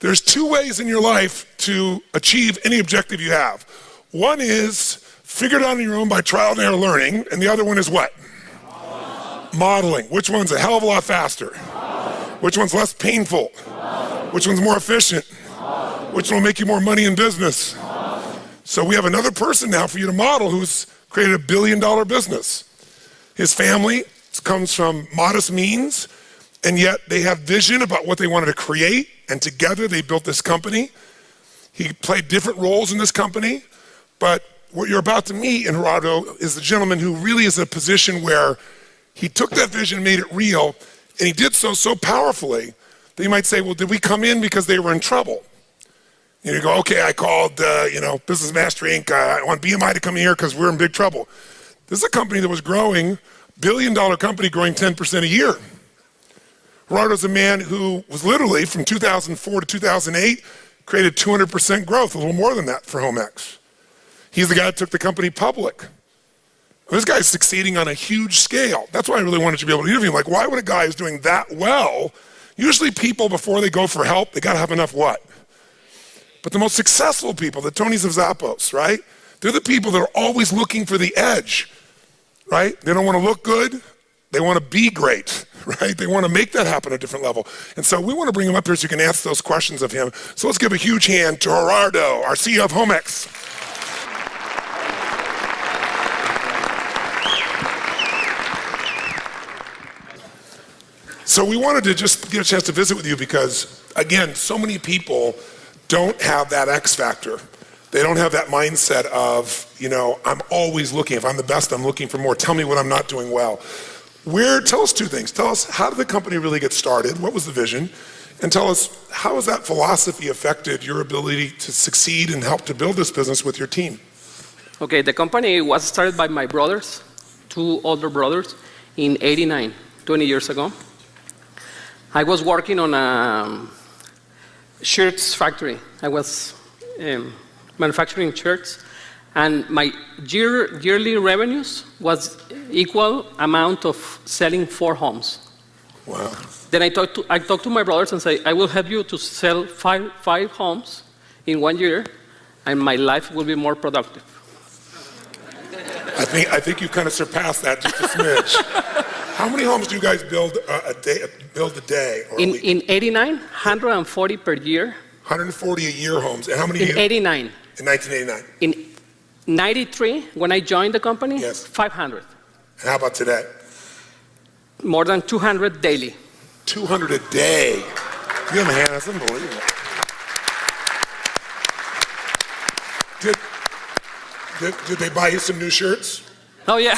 there's two ways in your life to achieve any objective you have. One is figure it out on your own by trial and error learning, and the other one is what? Modeling. Which one's a hell of a lot faster? Which one's less painful? Which one's more efficient? Which one will make you more money in business? So we have another person now for you to model who's created $1 billion business. His family comes from modest means, and yet they have vision about what they wanted to create, and together they built this company. He played different roles in this company, but what you're about to meet in Gerardo is the gentleman who really is in a position where he took that vision and made it real, and he did so powerfully that you might say, well, did we come in because they were in trouble? And you go, okay, I called Business Master Inc. I want BMI to come here because we're in big trouble. This is a company that was growing, $1 billion company growing 10% a year. Gerardo's a man who was literally, from 2004 to 2008, created 200% growth, a little more than that for HomeX. He's the guy that took the company public. This guy's succeeding on a huge scale. That's why I really wanted you to be able to interview him. Like, why would a guy who's doing that well, usually people, before they go for help, they gotta have enough what? But the most successful people, the Tonys of Zappos, right? They're the people that are always looking for the edge, right? They don't wanna look good, they wanna be great, right? They wanna make that happen at a different level. And so we wanna bring him up here so you can ask those questions of him. So let's give a huge hand to Gerardo, our CEO of HomeX. So we wanted to just get a chance to visit with you because, again, so many people don't have that X factor. They don't have that mindset of, I'm always looking. If I'm the best, I'm looking for more. Tell me what I'm not doing well. Tell us two things. Tell us, how did the company really get started? What was the vision? And tell us, how has that philosophy affected your ability to succeed and help to build this business with your team? Okay, the company was started by my brothers, two older brothers, in '89, 20 years ago. I was working on a shirts factory. I was manufacturing shirts, and my yearly revenues was equal amount of selling 4 homes. Wow. Then I talked to my brothers and said, I will help you to sell five homes in 1 year, and my life will be more productive. I think you kind of surpassed that just a smidge. How many homes do you guys build a day? Or in '89, 140 per year. 140 a year homes. And how many? In '89. In 1989. In '93, when I joined the company, yes. 500. And how about today? More than 200 daily. 200 a day. Give him a hand. That's unbelievable. Did they buy you some new shirts? Oh yeah.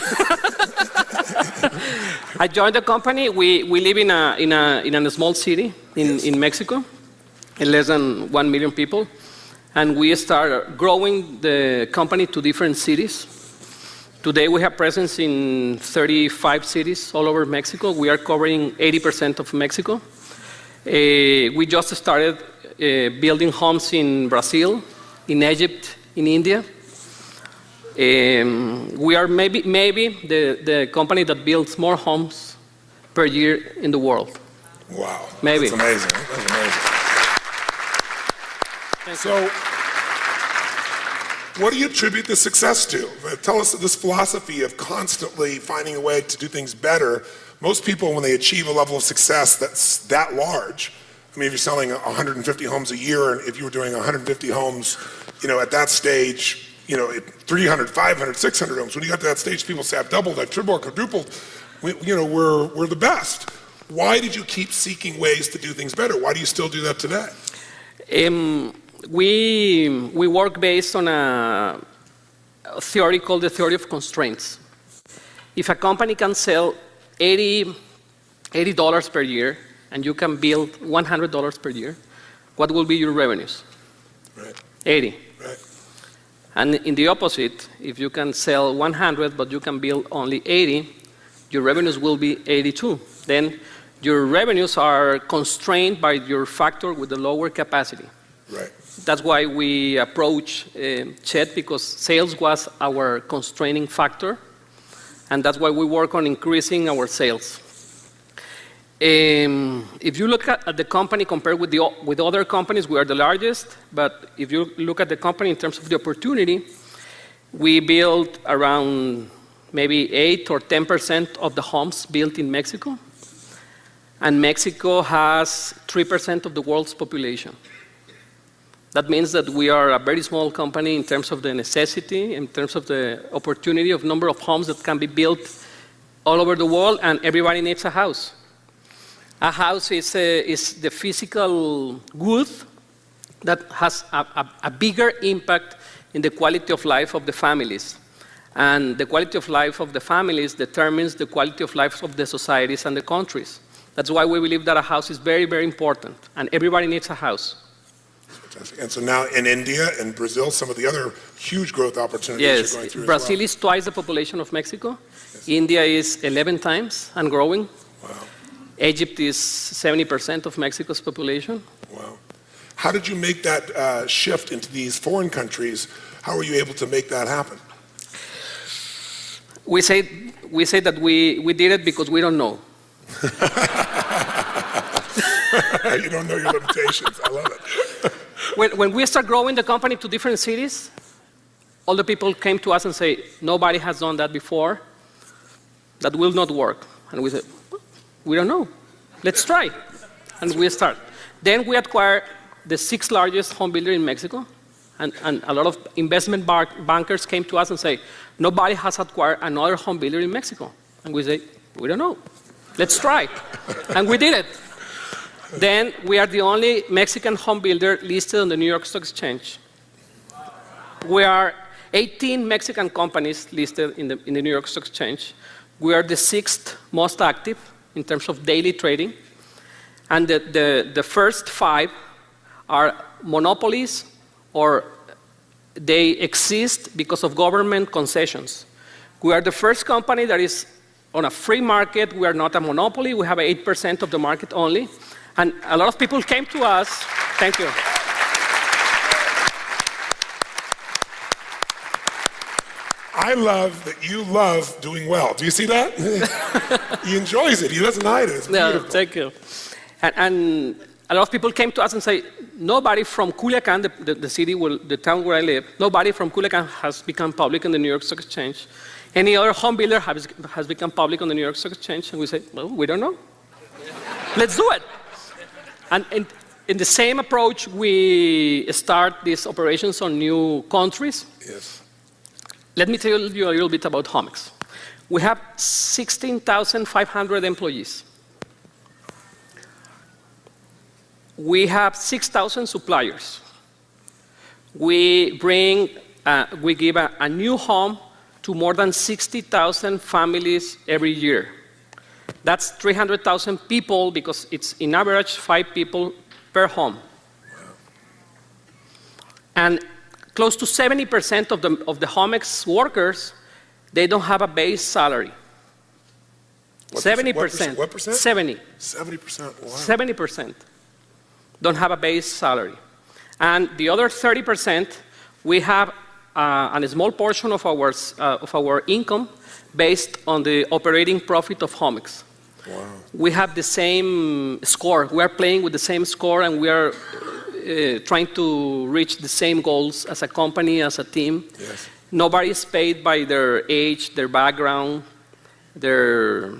I joined the company. We live in a small city in Mexico, less than 1 million people, and we start growing the company to different cities. Today we have presence in 35 cities all over Mexico. We are covering 80% of Mexico. We just started building homes in Brazil, in Egypt, in India. We are maybe the company that builds more homes per year in the world. Wow. Maybe. That's amazing. That's amazing. So, what do you attribute the success to? Tell us this philosophy of constantly finding a way to do things better. Most people, when they achieve a level of success that's that large, I mean, if you're selling 150 homes a year, and if you were doing 150 homes, at that stage, 300, 500, 600 homes. When you got to that stage, people say, I've doubled, I've tripled, quadrupled. We're the best. Why did you keep seeking ways to do things better? Why do you still do that today? We work based on a theory called the theory of constraints. If a company can sell $80 per year, and you can build $100 per year, what will be your revenues? Right. 80. Right. And in the opposite, if you can sell 100 but you can build only 80, your revenues will be 82. Then your revenues are constrained by your factor with the lower capacity. Right. That's why we approach Chet, because sales was our constraining factor, and that's why we work on increasing our sales. If you look at the company compared with other companies, we are the largest. But if you look at the company in terms of the opportunity, we built around maybe 8 or 10% of the homes built in Mexico. And Mexico has 3% of the world's population. That means that we are a very small company in terms of the necessity, in terms of the opportunity of number of homes that can be built all over the world, and everybody needs a house. A house is the physical good that has a bigger impact in the quality of life of the families. And the quality of life of the families determines the quality of life of the societies and the countries. That's why we believe that a house is very, very important, and everybody needs a house. Fantastic. And so now in India and Brazil, some of the other huge growth opportunities you're going through as well. Brazil is twice the population of Mexico. Yes. India is 11 times and growing. Wow. Egypt is 70% of Mexico's population. Wow. How did you make that shift into these foreign countries? How were you able to make that happen? We say that we did it because we don't know. You don't know your limitations. I love it. When we start growing the company to different cities, all the people came to us and say, nobody has done that before. That will not work. And we said, we don't know. Let's try. And we start. Then we acquire the 6th largest home builder in Mexico. And a lot of investment bankers came to us and say, nobody has acquired another home builder in Mexico. And we say, we don't know. Let's try. And we did it. Then we are the only Mexican home builder listed on the New York Stock Exchange. We are 18 Mexican companies listed in the New York Stock Exchange. We are the 6th most active in terms of daily trading. And the first 5 are monopolies, or they exist because of government concessions. We are the first company that is on a free market. We are not a monopoly. We have 8% of the market only. And a lot of people came to us. Thank you. I love that you love doing well. Do you see that? He enjoys it. He doesn't hide it. It's beautiful. No, thank you. And a lot of people came to us and say, nobody from Culiacan, the town where I live, nobody from Culiacan has become public in the New York Stock Exchange. Any other home builder has become public on the New York Stock Exchange? And we say, well, we don't know. Let's do it. And in the same approach, we start these operations on new countries. Yes. Let me tell you a little bit about Homex. We have 16,500 employees. We have 6,000 suppliers. We give a new home to more than 60,000 families every year. That's 300,000 people, because it's in average 5 people per home. Wow. And close to 70% of the Homex workers, they don't have a base salary. 70%. What percent? 70. 70%. Wow. 70% don't have a base salary. And the other 30%, we have a small portion of our income based on the operating profit of Homex. Wow. We have the same score. We are playing with the same score, and we are trying to reach the same goals as a company, as a team. Yes. Nobody is paid by their age, their background, their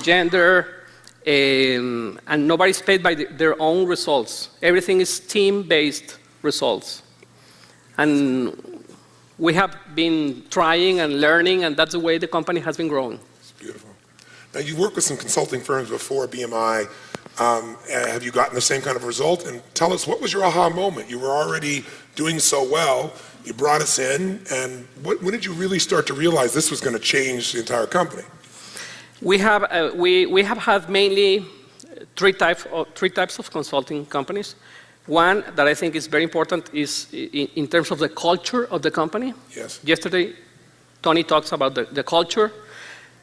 gender, and nobody is paid by their own results. Everything is team-based results. And we have been trying and learning, and that's the way the company has been growing. It's beautiful. Now, you worked with some consulting firms before, BMI. Have you gotten the same kind of result? And tell us, what was your aha moment? You were already doing so well. You brought us in, and when did you really start to realize this was going to change the entire company? We have had mainly three types of consulting companies. One that I think is very important is in terms of the culture of the company. Yes. Yesterday, Tony talks about the culture.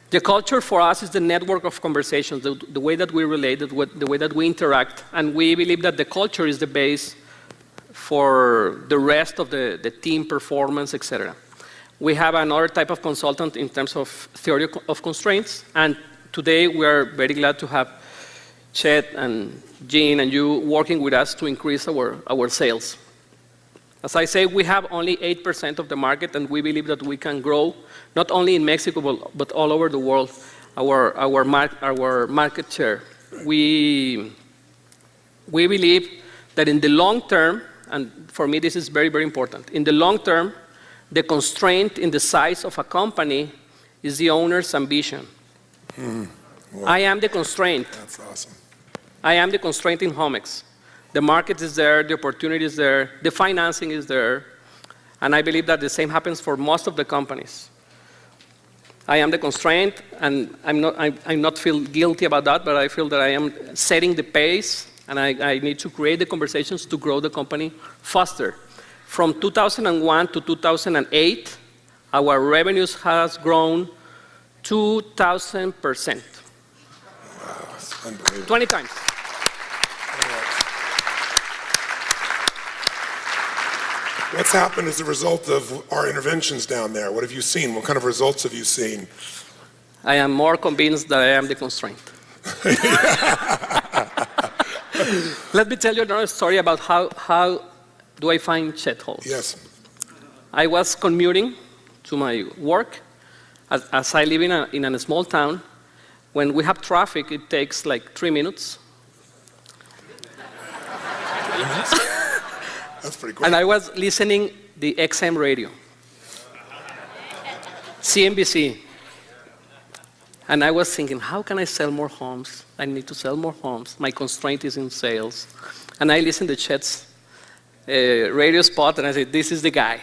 The culture for us is the network of conversations, the way that we relate, the way that we interact, and we believe that the culture is the base for the rest of the team performance, etc. We have another type of consultant in terms of theory of constraints, and today we are very glad to have Chet and Jean and you working with us to increase our sales. As I say, we have only 8% of the market, and we believe that we can grow, not only in Mexico, but all over the world, our market share. We believe that in the long term, and for me this is very, very important, in the long term, the constraint in the size of a company is the owner's ambition. Well, I am the constraint. That's awesome. I am the constraint in Homex. The market is there, the opportunity is there, the financing is there, and I believe that the same happens for most of the companies. I am the constraint, and I'm not feel guilty about that, but I feel that I am setting the pace, and I need to create the conversations to grow the company faster. From 2001 to 2008, our revenues has grown 2,000%. Wow, that's unbelievable. 20 times. What's happened as a result of our interventions down there? What have you seen? What kind of results have you seen? I am more convinced that I am the constraint. Let me tell you another story about how do I find Chet Halls. Yes. I was commuting to my work. As I live in a small town, when we have traffic, it takes like 3 minutes. That's pretty cool. And I was listening the XM radio, CNBC. And I was thinking, how can I sell more homes? I need to sell more homes. My constraint is in sales. And I listened to Chet's radio spot, and I said, this is the guy.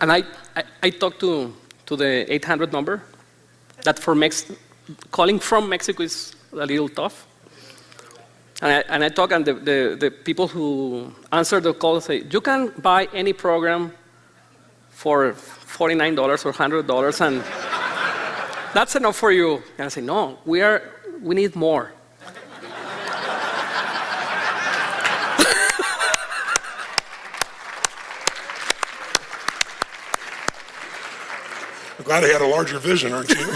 And I talked to the 800 number. That for calling from Mexico is a little tough. And I talk, and the people who answer the call say, you can buy any program for $49 or $100, and that's enough for you. And I say, no, we need more. I'm glad I had a larger vision, aren't you?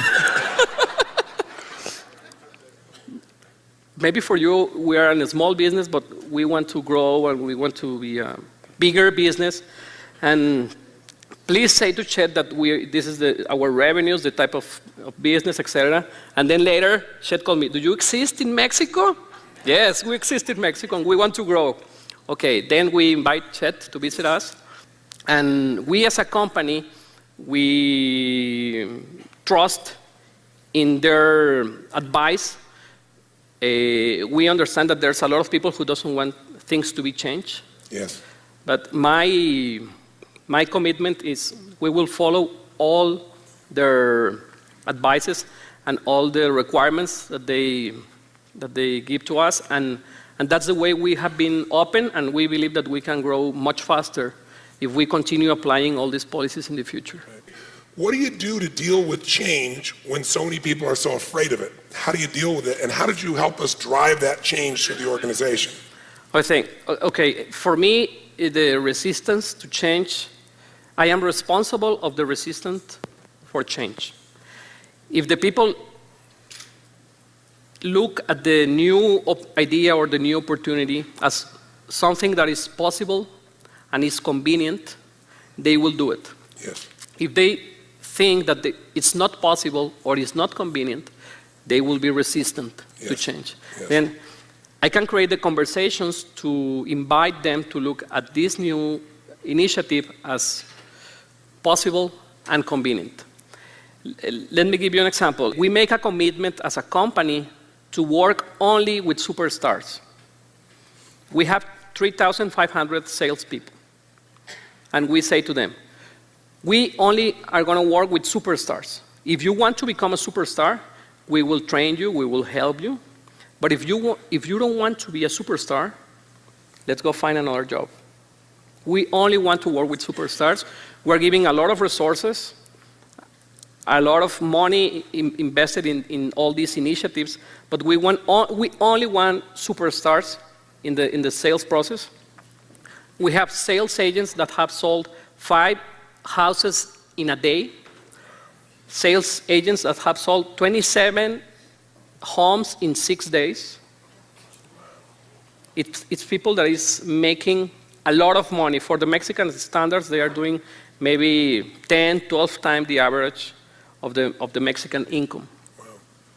Maybe for you, we are in a small business, but we want to grow and we want to be a bigger business. And please say to Chet that this is our revenues, the type of business, etc. And then later, Chet called me, do you exist in Mexico? Yes, we exist in Mexico and we want to grow. Okay, then we invite Chet to visit us. And we as a company, we trust in their advice. We understand that there's a lot of people who doesn't want things to be changed. Yes. But my commitment is we will follow all their advices and all the requirements that they give to us, and that's the way we have been open, and we believe that we can grow much faster if we continue applying all these policies in the future. Right. What do you do to deal with change when so many people are so afraid of it? How do you deal with it, and how did you help us drive that change through the organization? I think, okay, for me, the resistance to change, I am responsible of the resistance for change. If the people look at the new idea or the new opportunity as something that is possible and is convenient, they will do it. Yes. If they think that it's not possible or it's not convenient, they will be resistant to change. Yes. Then I can create the conversations to invite them to look at this new initiative as possible and convenient. Let me give you an example. We make a commitment as a company to work only with superstars. We have 3,500 salespeople. And we say to them, we only are going to work with superstars. If you want to become a superstar, we will train you, we will help you. But if you don't want to be a superstar, let's go find another job. We only want to work with superstars. We're giving a lot of resources, a lot of money invested in all these initiatives, but we only want superstars in the sales process. We have sales agents that have sold 5 houses in a day, sales agents that have sold 27 homes in 6 days. It's people that is making a lot of money. For the Mexican standards, they are doing maybe 10, 12 times the average of the Mexican income. Wow.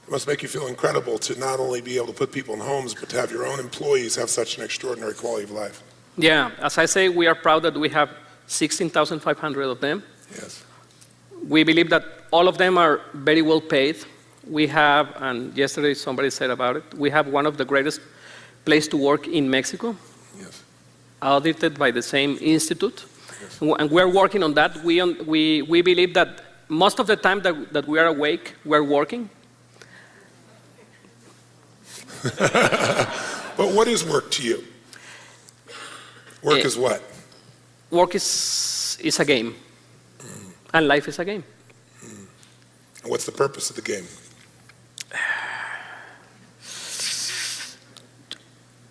It must make you feel incredible to not only be able to put people in homes, but to have your own employees have such an extraordinary quality of life. Yeah, as I say, we are proud that we have 16,500 of them. Yes. We believe that all of them are very well paid. We have, and yesterday somebody said about it, we have one of the greatest places to work in Mexico, Yes. audited by the same institute. Yes. And we're working on that. We believe that most of the time that we are awake, we're working. But what is work to you? Work is what? Work is a game. And life is a game. And what's the purpose of the game?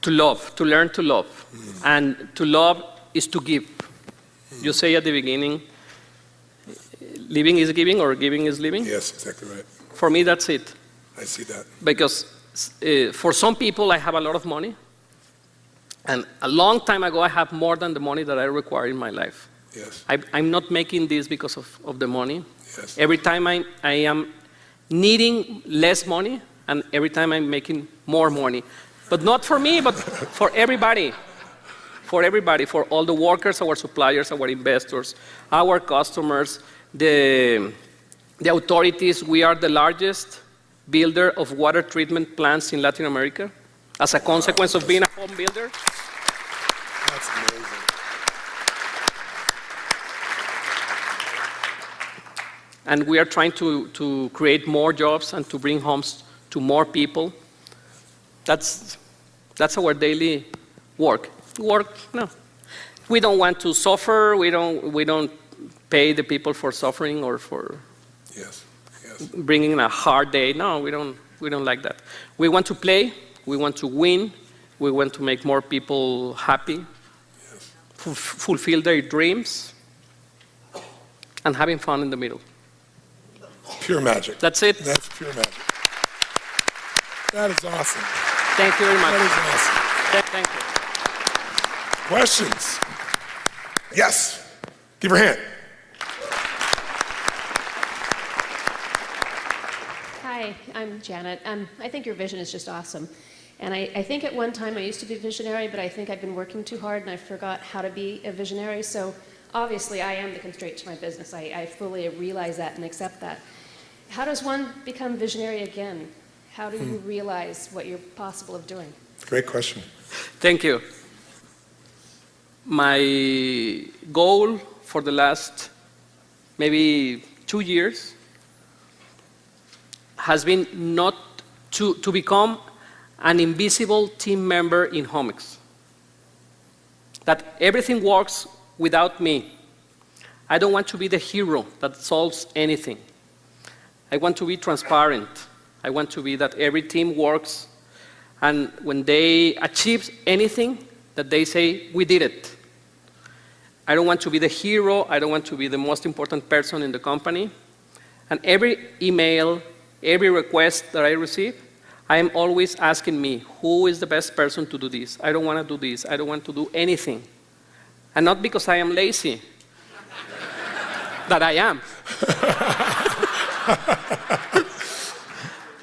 To love, to learn to love. And to love is to give. You say at the beginning, living is giving or giving is living? Yes, exactly right. For me, that's it. I see that. Because for some people, I have a lot of money. And a long time ago, I have more than the money that I require in my life. Yes. I'm not making this because of the money. Yes. Every time I am needing less money, and every time I'm making more money. But not for me, but for everybody. For everybody, for all the workers, our suppliers, our investors, our customers, the authorities. We are the largest builder of water treatment plants in Latin America as a consequence of being a home builder. That's amazing. And we are trying to create more jobs and to bring homes to more people. That's our daily work. No. We don't want to suffer. We don't pay the people for suffering or for Yes. bringing a hard day. No, we don't like that. We want to play. We want to win. We want to make more people happy, Yes. fulfill their dreams, and having fun in the middle. Pure magic. That's it. That's pure magic. That is awesome. Thank you very much. That is awesome. Thank you. Questions? Yes. Give your hand. Hi, I'm Janet. I think your vision is just awesome. And I think at one time I used to be visionary, but I think I've been working too hard and I forgot how to be a visionary. So obviously I am the constraint to my business. I fully realize that and accept that. How does one become visionary again? How do you realize what you're possible of doing? Great question. Thank you. My goal for the last maybe 2 years has been not to become an invisible team member in Homex. That everything works without me. I don't want to be the hero that solves anything. I want to be transparent. I want to be that every team works, and when they achieve anything, that they say, we did it. I don't want to be the hero. I don't want to be the most important person in the company. And every email, every request that I receive, I am always asking me, who is the best person to do this? I don't want to do this. I don't want to do anything. And not because I am lazy, that I am.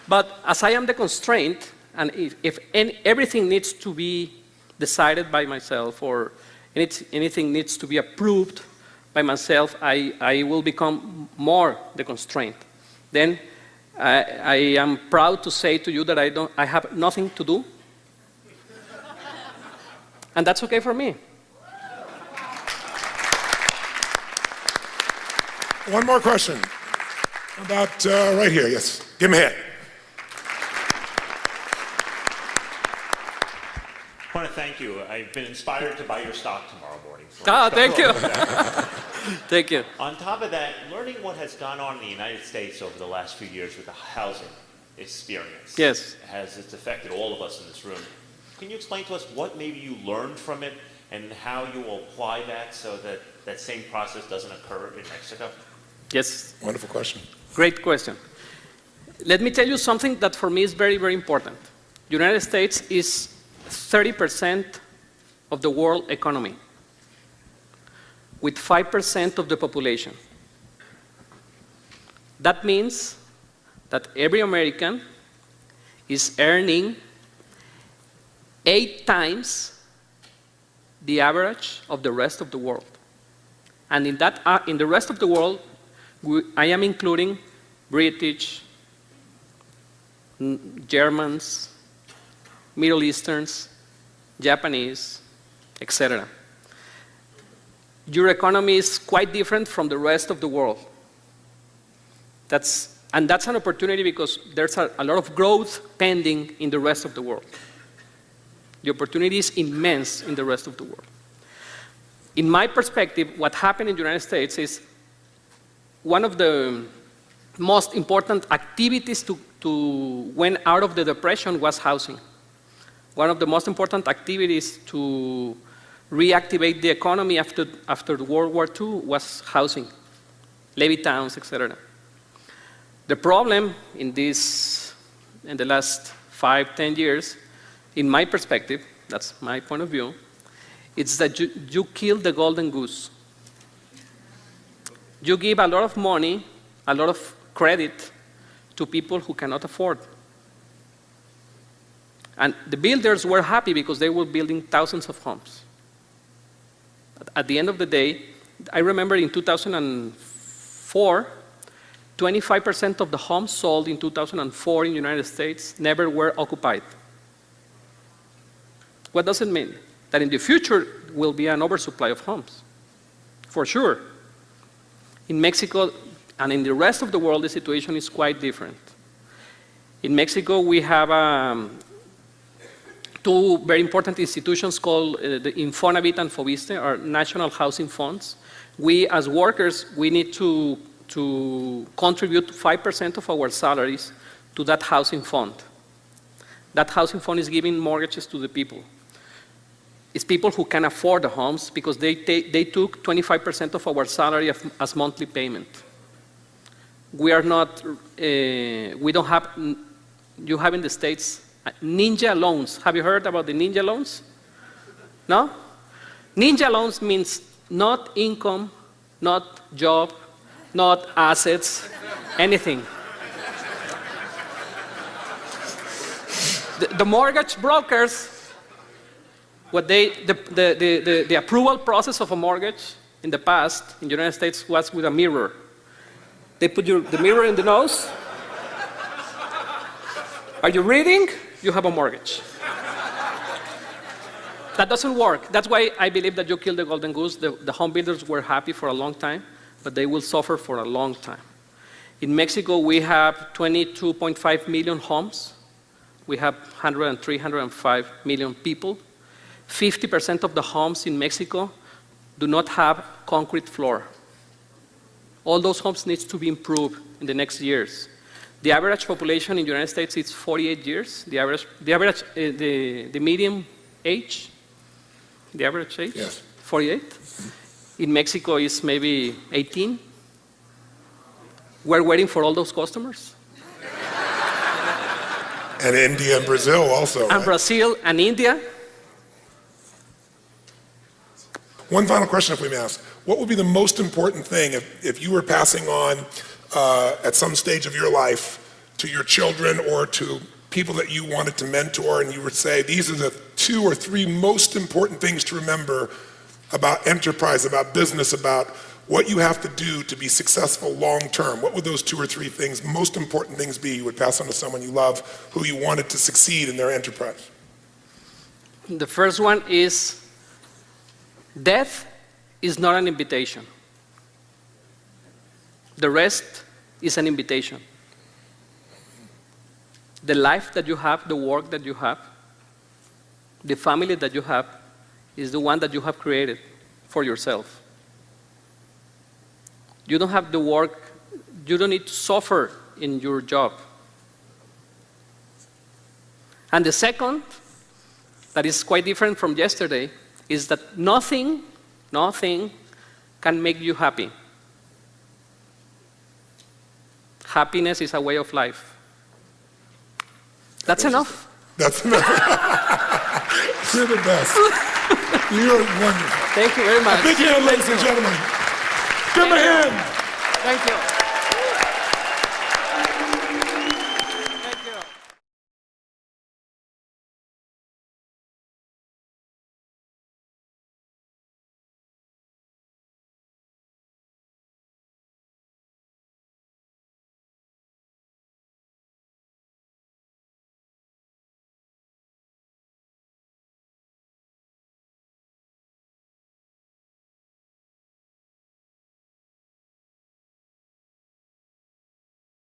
But as I am the constraint, and if everything needs to be decided by myself or anything needs to be approved by myself, I will become more the constraint. Then I am proud to say to you that I have nothing to do. And that's okay for me. One more question. About right here, yes. Give him a hand. I want to thank you. I've been inspired to buy your stock tomorrow morning. Thank you. Thank you. On top of that, learning what has gone on in the United States over the last few years with the housing experience. Yes. It's affected all of us in this room. Can you explain to us what maybe you learned from it and how you will apply that so that that same process doesn't occur in Mexico? Yes. Wonderful question. Great question. Let me tell you something that for me is very, very important. The United States is 30% of the world economy, with 5% of the population. That means that every American is earning 8 times the average of the rest of the world. And in the rest of the world, I am including British, Germans, Middle Easterns, Japanese, etc. Your economy is quite different from the rest of the world. That's an opportunity because there's a lot of growth pending in the rest of the world. The opportunity is immense in the rest of the world. In my perspective, what happened in the United States is one of the most important activities to when out of the depression was housing. One of the most important activities to reactivate the economy after World War II was housing, levee towns, etc. The problem in the last 5-10 years, in my perspective, that's my point of view, it's that you kill the golden goose. You give a lot of money, a lot of credit to people who cannot afford. And the builders were happy because they were building thousands of homes. At the end of the day, I remember in 2004, 25% of the homes sold in 2004 in the United States never were occupied. What does it mean? That in the future will be an oversupply of homes, for sure. In Mexico and in the rest of the world, the situation is quite different. In Mexico, we have 2 very important institutions called the Infonavit and Fobiste, our national housing funds. We, as workers, we need to contribute 5% of our salaries to that housing fund. That housing fund is giving mortgages to the people. It's people who can afford the homes because they took 25% of our salary as monthly payment. We are not, we don't have, you have in the States, ninja loans. Have you heard about the ninja loans? No? Ninja loans means not income, not job, not assets, anything. The mortgage brokers, the approval process of a mortgage in the past in the United States was with a mirror. They put the mirror in the nose. Are you reading? You have a mortgage. That doesn't work. That's why I believe that you kill the golden goose. The home builders were happy for a long time, but they will suffer for a long time. In Mexico, we have 22.5 million homes. We have 103, 105 million people. 50% of the homes in Mexico do not have concrete floor. All those homes need to be improved in the next years. The average population in the United States is 48 years. The median age, the average age, yes. 48. In Mexico is maybe 18. We're waiting for all those customers. And India and Brazil also. And right? Brazil and India. One final question, if we may ask. What would be the most important thing if you were passing on at some stage of your life to your children or to people that you wanted to mentor, and you would say, these are the 2 or 3 most important things to remember about enterprise, about business, about what you have to do to be successful long term? What would those 2 or 3 things, most important things be you would pass on to someone you love who you wanted to succeed in their enterprise? The first one is death is not an invitation. The rest is an invitation. The life that you have, the work that you have, the family that you have is the one that you have created for yourself. You don't have the work, you don't need to suffer in your job. And the second, that is quite different from yesterday, is that nothing can make you happy. happiness is a way of life. That's enough. That's enough. You're the best. You're wonderful. Thank you very much. A big hand, ladies and gentlemen. Give him a hand. Thank you.